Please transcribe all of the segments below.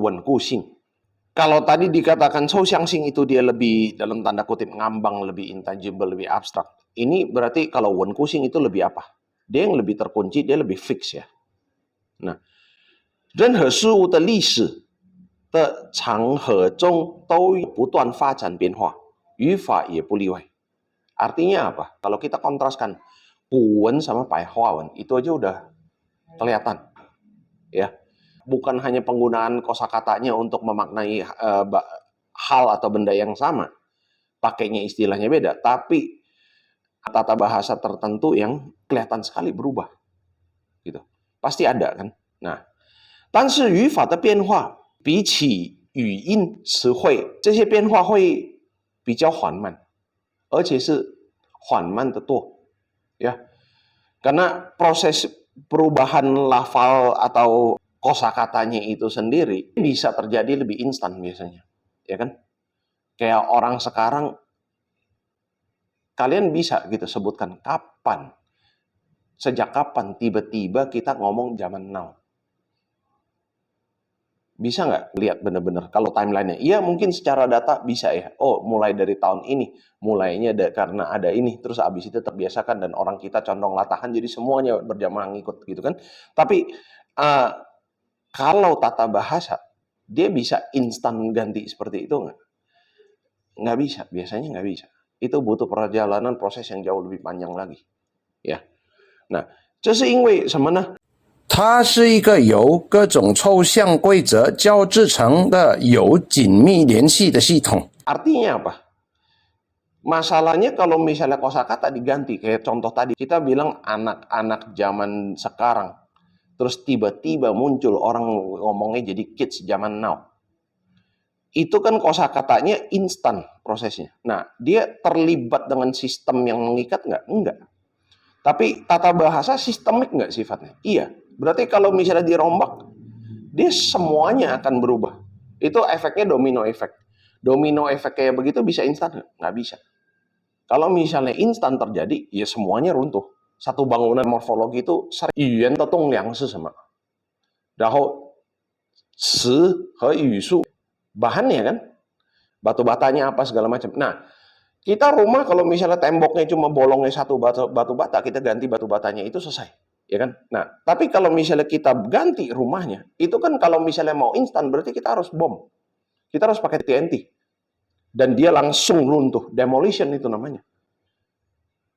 稳固性. Kalau tadi dikatakan 抽象性 itu dia lebih dalam tanda kutip ngambang, lebih intangible, lebih abstrak. Ini berarti kalau 稳固性 itu lebih apa? Dia yang lebih terkunci, dia lebih fix ya. Nah, 任何事物的历史的长河中都不断发展变化，语法也不例外. Artinya apa? Kalau kita kontraskan 古文 sama 白话文, itu aja udah kelihatan. Ya. Bukan hanya penggunaan kosakatanya untuk memaknai hal atau benda yang sama, pakainya istilahnya beda, tapi tata bahasa tertentu yang kelihatan sekali berubah, gitu. Pasti ada kan? Nah, 但是语法的变化比起语音词汇，这些变化会比较缓慢，而且是缓慢的多, ya. Karena proses perubahan lafal atau kosakatanya itu sendiri bisa terjadi lebih instan biasanya, ya kan? Kayak orang sekarang, kalian bisa gitu sebutkan kapan, sejak kapan tiba-tiba kita ngomong zaman now? Bisa nggak lihat benar-benar kalau timelinenya? Iya mungkin secara data bisa ya. Oh mulai dari tahun ini, mulainya karena ada ini, terus abis itu terbiasakan dan orang kita condong latahan jadi semuanya berjamaah ngikut gitu kan? Tapi kalau tata bahasa, dia bisa instan ganti seperti itu nggak? Nggak bisa, biasanya nggak bisa. Itu butuh perjalanan proses yang jauh lebih panjang lagi. Ya. Nah, 这是因为什么呢？它是一个由各种抽象规则交织成的有紧密联系的系统。 Artinya apa? Masalahnya kalau misalnya kosakata diganti, kayak contoh tadi, kita bilang anak-anak zaman sekarang. Terus tiba-tiba muncul orang ngomongnya jadi kids zaman now. Itu kan kosakatanya instan prosesnya. Nah, dia terlibat dengan sistem yang mengikat nggak? Enggak. Tapi tata bahasa sistemik nggak sifatnya? Iya. Berarti kalau misalnya dirombak, dia semuanya akan berubah. Itu efeknya domino efek. Domino efek kayak begitu bisa instan nggak? Nggak bisa. Kalau misalnya instan terjadi, ya semuanya runtuh. Satu bangunan morfologi itu 语言的动量是什么? 然后词和语数 bahannya kan, batu batanya apa segala macam. Nah, kita rumah kalau misalnya temboknya cuma bolongnya satu batu bata, kita ganti batu batanya itu selesai, ya kan? Nah, tapi kalau misalnya kita ganti rumahnya, itu kan kalau misalnya mau instan berarti kita harus bom, kita harus pakai TNT, dan dia langsung runtuh, demolition itu namanya.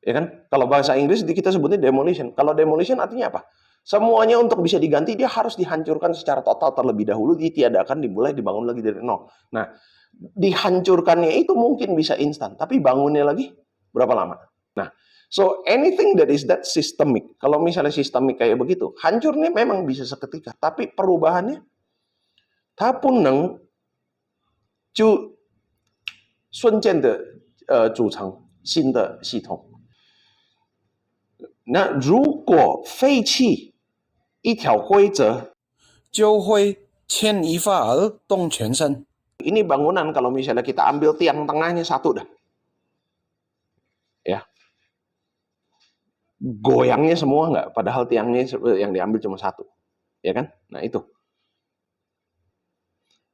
Ya kan? Kalau bahasa Inggris kita sebutnya demolition. Kalau demolition artinya apa? Semuanya untuk bisa diganti dia harus dihancurkan secara total terlebih dahulu, ditiadakan, dimulai, dibangun lagi dari nol. Nah, dihancurkannya itu mungkin bisa instan, tapi bangunnya lagi berapa lama? Nah, so anything that is that systemic, kalau misalnya sistemik kayak begitu, hancurnya memang bisa seketika, tapi perubahannya, 它不能就瞬间的组成新的系统。那如果废弃一条规则，就会牵一发而动全身。 Ini bangunan kalau misalnya kita ambil tiang tengahnya satu dah. Ya. Goyangnya semua nggak, padahal tiangnya yang diambil cuma satu. Ya kan? Nah itu.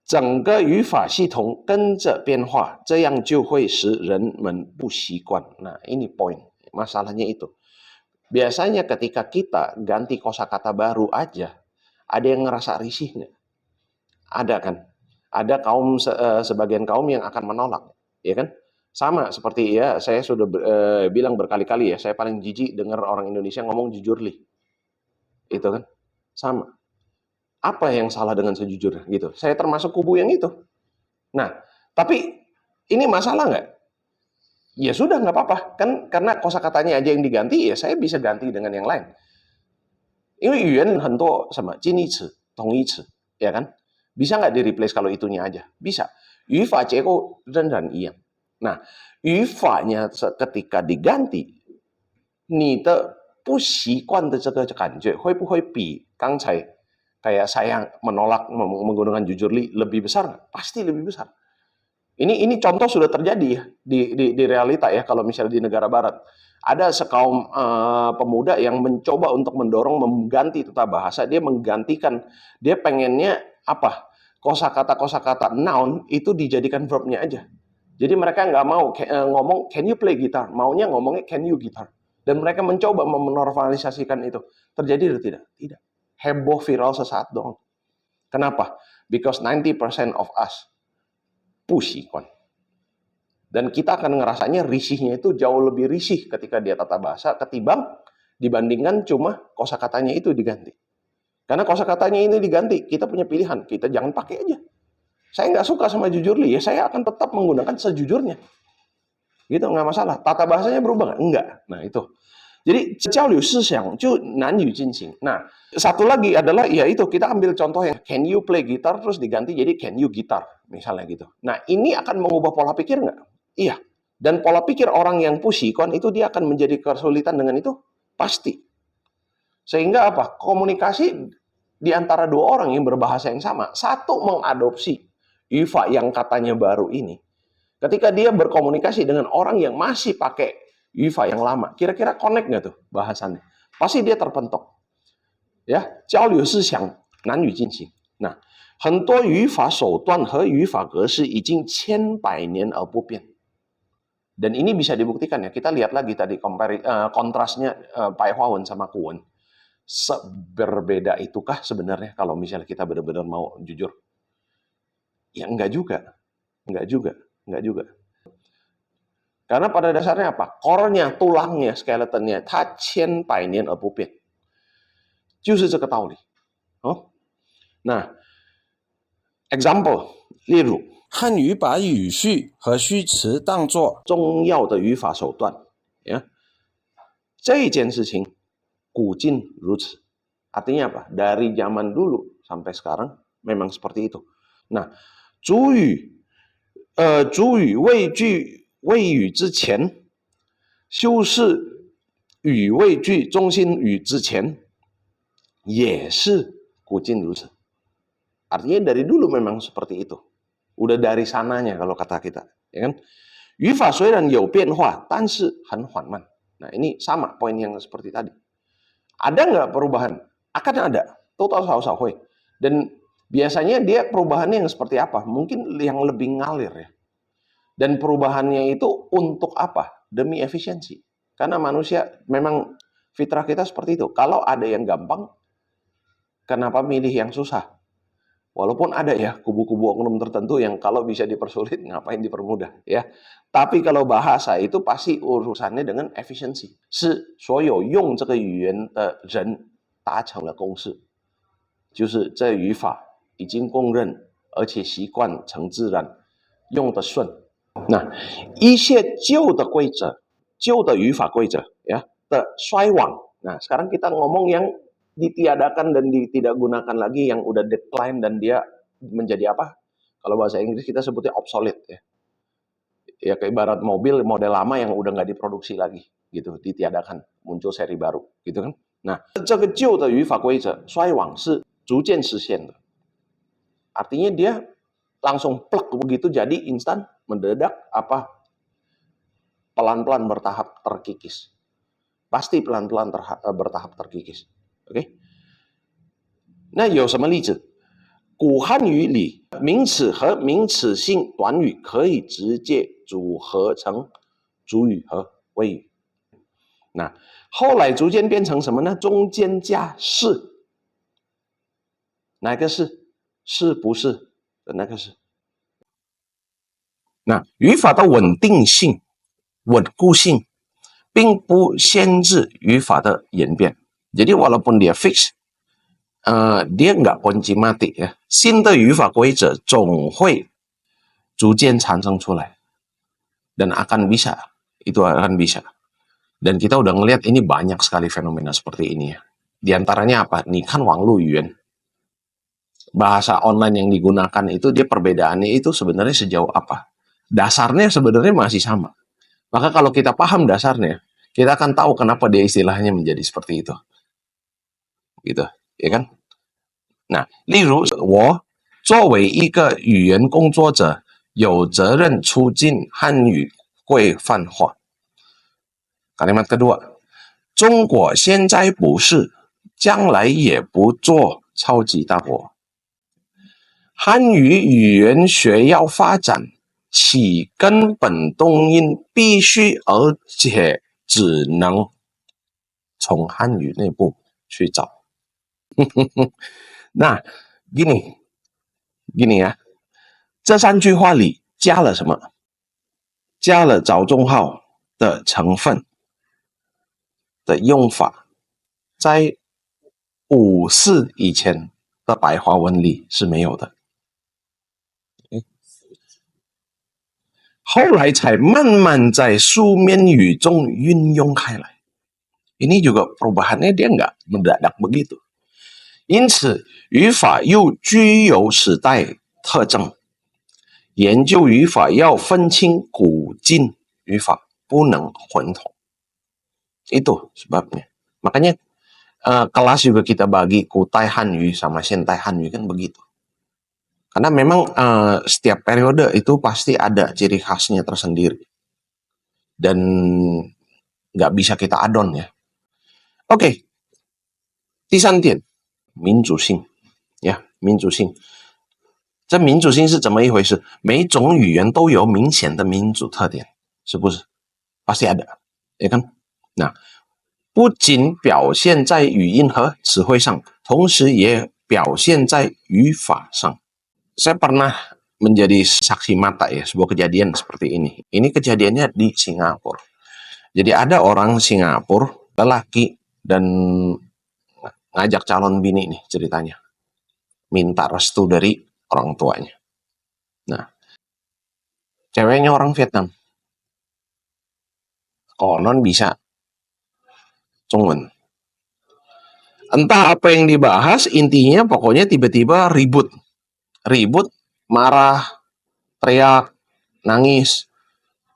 整个语法系统跟着变化，这样就会使人们不习惯. Nah, ini poin. Masalahnya itu. Biasanya ketika kita ganti kosakata baru aja, ada yang ngerasa risih nggak? Ada kan? Ada sebagian kaum yang akan menolak, ya kan? Sama seperti ya saya sudah bilang berkali-kali ya, saya paling jijik dengar orang Indonesia ngomong jujurli. Itu kan? Sama. Apa yang salah dengan sejujurnya gitu? Saya termasuk kubu yang itu. Nah, tapi ini masalah nggak? Ya sudah nggak apa-apa kan, karena kosakatanya aja yang diganti ya saya bisa ganti dengan yang lain. Ini 语言很多什么近义词、同义词, ya kan? Bisa nggak di-replace kalau itunya aja? Bisa. 语法结构仍然一样. Nah, 语法nya ketika diganti, 你的不习惯的这个感觉会不会比刚才 kayak saya menolak menggunakan jujurli lebih besar nggak? Pasti lebih besar. Ini contoh sudah terjadi ya di realita ya, kalau misalnya di negara barat. Ada sekaum pemuda yang mencoba untuk mendorong mengganti tata bahasa, dia menggantikan, dia pengennya apa? kosakata noun itu dijadikan verbnya aja. Jadi mereka nggak mau ngomong can you play guitar, maunya ngomongnya can you guitar. Dan mereka mencoba menormalisasikan itu. Terjadi atau tidak? Tidak. Heboh viral sesaat doang. Kenapa? Because 90% of us pushikon. Dan kita akan ngerasanya risihnya itu jauh lebih risih ketika dia tata bahasa ketimbang dibandingkan cuma kosakatanya itu diganti. Karena kosakatanya ini diganti, kita punya pilihan, kita jangan pakai aja. Saya nggak suka sama jujurli, ya saya akan tetap menggunakan sejujurnya. Gitu, nggak masalah. Tata bahasanya berubah nggak? Enggak. Nah, itu. Jadi, 交流思想就难以进行. Nah, satu lagi adalah, ya itu, kita ambil contoh yang can you play guitar, terus diganti jadi can you guitar, misalnya gitu. Nah, ini akan mengubah pola pikir nggak? Iya. Dan pola pikir orang yang pushikon itu dia akan menjadi kesulitan dengan itu? Pasti. Sehingga apa? Komunikasi di antara dua orang yang berbahasa yang sama. Satu mengadopsi Yufa yang katanya baru ini. Ketika dia berkomunikasi dengan orang yang masih pakai Yufa yang lama, kira-kira connect nggak tuh bahasannya? Pasti dia terpentok. Ya, 交流思想难以进行. Nah, 很多语法手段和语法格式已经千百年而不变. Dan ini bisa dibuktikan ya. Kita lihat lagi tadi kontrasnya Pai Hwawen sama Kuwen. Berbeda itukah sebenarnya kalau misalnya kita benar-benar mau jujur? Ya enggak juga. Enggak juga. Karena pada dasarnya apa? Core-nya, tulangnya, skeletonnya, 它千百年而不变。就是这个道理。那 example 例如汉语把语序和虚词当作重要的语法手段，ya. 这件事情古今如此。Artinya apa? Dari zaman dulu sampai sekarang memang seperti itu. Nah, 主语谓句谓语之前，修饰语谓句中心语之前，也是古今如此. Artinya dari dulu memang seperti itu. Udah dari sananya kalau kata kita, ya kan? 语法虽然有变化，但是很缓慢. Nah, ini sama poin yang seperti tadi. Ada nggak perubahan? Akan ada. Total hui. Dan biasanya dia perubahannya yang seperti apa? Mungkin yang lebih ngalir ya. Dan perubahannya itu untuk apa? Demi efisiensi. Karena manusia memang fitrah kita seperti itu. Kalau ada yang gampang, kenapa milih yang susah? Walaupun ada ya kubu-kubu oknum tertentu yang kalau bisa dipersulit, ngapain dipermudah ya. Tapi kalau bahasa itu pasti urusannya dengan efisiensi. 是所有用这个语言的人达成了共识，就是这语法已经公认，而且习惯成自然，用得顺。那一些旧的规则、旧的语法规则ya的衰亡. Nah, sekarang kita ngomong yang ditiadakan dan tidak gunakan lagi, yang udah decline dan dia menjadi apa? Kalau bahasa Inggris kita sebutnya obsolete ya. Ya kayak ibarat mobil model lama yang udah nggak diproduksi lagi gitu, ditiadakan, muncul seri baru gitu kan. Nah, 这个旧的语法规则衰亡是逐渐实现的. Artinya dia langsung plek begitu jadi instan, mendadak apa? Pelan-pelan bertahap terkikis. Pasti pelan-pelan bertahap terkikis. OK， 那有什么例子？古汉语里名词和名词性短语可以直接组合成主语和谓语。那后来逐渐变成什么呢？中间加是，哪个是？是不是的那个是？那语法的稳定性、稳固性，并不限制语法的演变。Jadi walaupun dia fix, dia nggak kunci mati ya. 新的语法规则总会逐渐产生出来dan akan bisa, itu akan bisa. Dan kita udah ngelihat ini banyak sekali fenomena seperti ini ya. Di antaranya apa? Nih kan Wanglu Yuan. Bahasa online yang digunakan itu dia perbedaannya itu sebenarnya sejauh apa? Dasarnya sebenarnya masih sama. Maka kalau kita paham dasarnya, kita akan tahu kenapa dia istilahnya menjadi seperti itu. Gitu, ya kan? Nah, 例如我作为一个语言工作者，有责任促进汉语规范化。Kalimat kedua, 中国现在不是，将来也不做超级大国。汉语语言学要发展，其根本动因必须而且只能从汉语内部去找。那gini ya，这3句话里加了什么？加了早中号的成分的用法，在54以前的白话文里是没有的，后来才慢慢在书面语中运用开来。Ini juga perubahannya dia nggak mendadak begitu. 因此，语法又具有时代特征。研究语法要分清古今语法，不能混同。Itu sebabnya. Makanya kelas juga kita bagi Kutai Hanyu sama Shentai Hanyu kan begitu. Karena memang setiap periode itu pasti ada ciri khasnya tersendiri. Dan nggak bisa kita adon ya. Oke. 第3点，民主性。民主性。这民主性是怎么一回事？每种语言都有明显的民主特点，是不是？pasti ada, ya kan? Nah, 不仅表现在语音和词汇上，同时也表现在语法上。Saya pernah menjadi saksi mata ya sebuah kejadian seperti ini. Ini kejadiannya di Singapura. Jadi ada orang Singapura, lelaki, dan ngajak calon bini nih ceritanya. Minta restu dari orang tuanya. Nah, ceweknya orang Vietnam. Konon bisa Zhongwen. Entah apa yang dibahas, intinya pokoknya tiba-tiba ribut. Ribut, marah, teriak, nangis.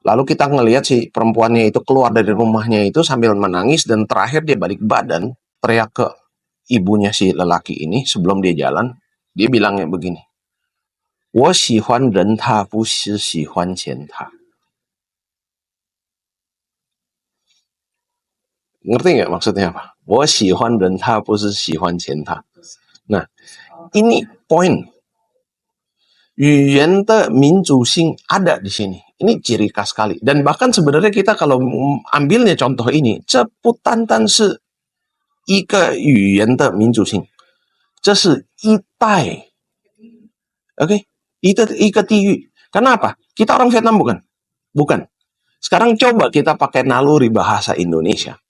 Lalu kita ngelihat si perempuannya itu keluar dari rumahnya itu sambil menangis, dan terakhir dia balik badan, teriak ke ibunya si lelaki ini sebelum dia jalan. Dia bilangnya begini, 我喜欢人他不是喜欢钱他. Ngerti nggak maksudnya apa? 我喜欢人他不是喜欢钱他. Nah, ini poin. 语言的民主性 ada di sini. Ini ciri khas sekali. Dan bahkan sebenarnya kita kalau ambilnya contoh ini, 这不单单是一个语言的民主性，这是一代 Oke, itu ikat地域. Kenapa? Kita orang Vietnam bukan? Bukan. Sekarang coba kita pakai naluri bahasa Indonesia.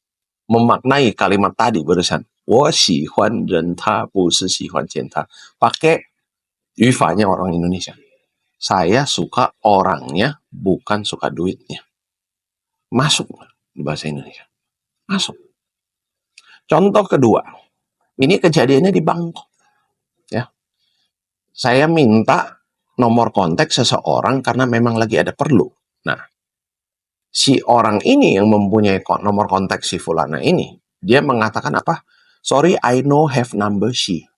Memaknai kalimat tadi barusan. 我喜欢人他不是喜欢钱他. Pakai语法nya orang Indonesia. Saya suka orangnya, bukan suka duitnya. Masuk di bahasa Indonesia. Masuk. Contoh kedua. Ini kejadiannya di Bangkok. Ya. Saya minta nomor kontak seseorang karena memang lagi ada perlu. Nah, si orang ini yang mempunyai nomor kontak si Fulana ini, dia mengatakan apa? Sorry, I no have number she.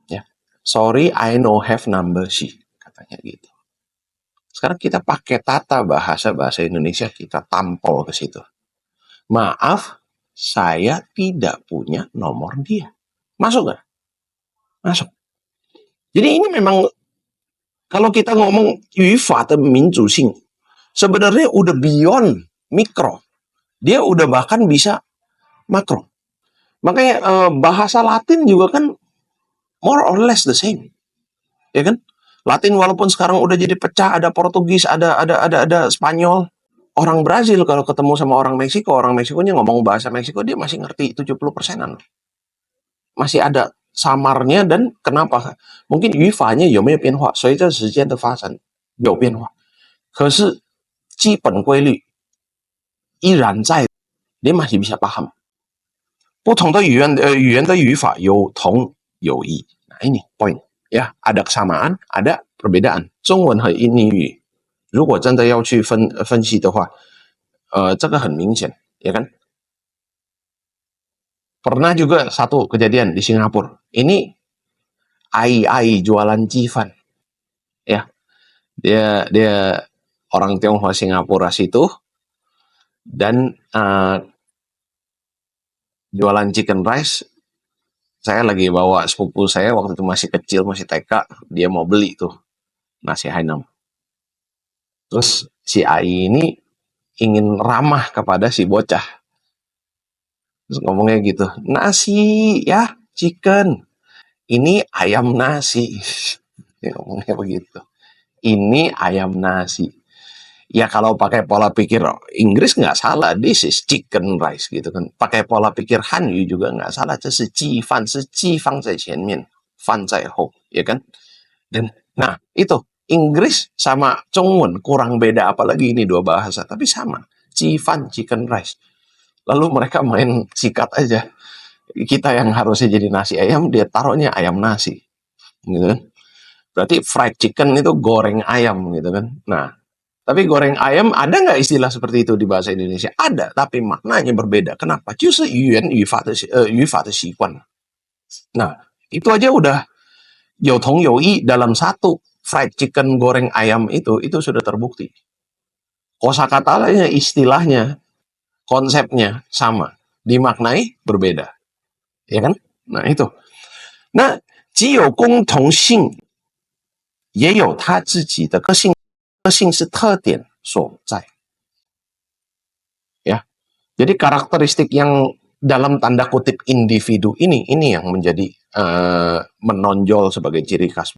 Ya, sorry, I no have number she. Katanya gitu. Sekarang kita pakai tata bahasa Indonesia, kita tampol ke situ. Maaf, saya tidak punya nomor dia. Masuk nggak? Masuk. Jadi ini memang kalau kita ngomong 语法的民主性 sebenarnya udah beyond mikro. Dia udah bahkan bisa makro. Makanya bahasa Latin juga kan more or less the same. Ya kan? Latin walaupun sekarang udah jadi pecah, ada Portugis, ada Spanyol. Orang Brazil kalau ketemu sama orang Meksikonya ngomong bahasa Meksiko, dia masih ngerti 70%-an. Masih ada samarnya, dan kenapa? Mungkin 语法nya有没有变化？随着时间的发展有变化，可是基本规律依然在，dia masih bisa paham. 不同的语言的语法有同有异。Nah ini poin ya, ada kesamaan, ada perbedaan. 中文和印尼语，如果真的要去分析的话，这个很明显，ya kan? Pernah juga satu kejadian di Singapura. Ini Ai jualan Jivan. Ya. Dia orang Tionghoa Singapura situ, dan jualan chicken rice Saya lagi bawa sepupu saya waktu itu masih kecil, masih TK, dia mau beli tuh nasi Hainan. Terus si Ai ini ingin ramah kepada si bocah. Terus ngomongnya gitu, nasi ya, chicken. Ini ayam nasi. Dia ngomongnya begitu. Ini ayam nasi. Ya kalau pakai pola pikir Inggris nggak salah, this is chicken rice gitu kan. Pakai pola pikir Hanyu juga nggak salah, 这是鸡饭，是鸡放在前面，饭在后，ya kan? Dan nah itu Inggris sama Zhongwen kurang beda apalagi ini dua bahasa, tapi sama. 鸡饭 chicken rice. Lalu mereka main sikat aja. Kita yang harusnya jadi nasi ayam, dia taruhnya ayam nasi. Gitu kan. Berarti fried chicken itu goreng ayam gitu kan. Nah, tapi goreng ayam ada nggak istilah seperti itu di bahasa Indonesia? Ada, tapi maknanya berbeda. Kenapa? Justru Nah, itu aja udah tong i dalam satu fried chicken goreng ayam itu sudah terbukti. Kosakatanya, istilahnya, konsepnya sama, dimaknai berbeda. Ya kan? Nah, itu. Nah, 既有共同性，也有它自己的个性，个性是特点所在。Ya. Jadi karakteristik yang dalam tanda kutip individu ini yang menjadi menonjol sebagai ciri khas